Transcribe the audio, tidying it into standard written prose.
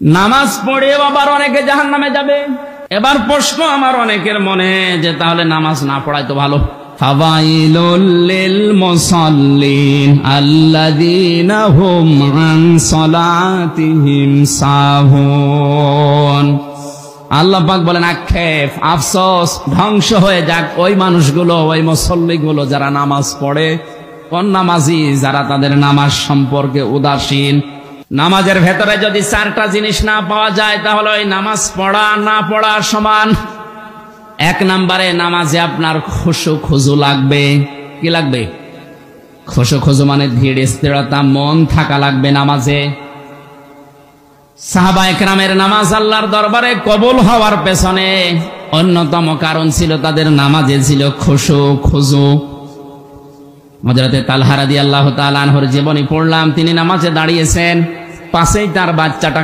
নামাজ পড়েও আবার অনেকে জাহান্নামে যাবে। এবার প্রশ্ন আমার অনেকের মনে যে তাহলে নামাজ না পড়াই তো ভালো। ফাওয়াইলুল লিল মুসাল্লিন আল্লাযীনা হুম আন সালাতিহিম সাহুন। আল্লাহ পাক বলেন আক্ষেপ, আফসোস, ধ্বংস হয়ে যাক ওই মানুষগুলো, ওই মুসল্লিগুলো যারা নামাজ পড়ে, কোন নামাজি যারা তাদের নামাজ সম্পর্কে উদাসীন। নামাজের ভেতরে যদি চারটা জিনিস না পাওয়া যায় তাহলে ওই নামাজ পড়া না পড়া সমান। এক নম্বরে নামাজে আপনার খুশু খুজু লাগবে। কি লাগবে? খুশু খুজু মানে ধীর স্থিরতা, মন থাকা লাগবে নামাজে। সাহাবায়ে কেরামের নামাজ আল্লাহর দরবারে কবুল হওয়ার পেছনে অন্যতম কারণ ছিল তাদের নামাজে ছিল খুশু খুজু। হযরতে তালহা রাদিয়াল্লাহু তাআলা আনহুর জীবনী পড়লাম, তিনি নামাজে দাঁড়িয়েছেন, পাশেই তার বাচ্চাটা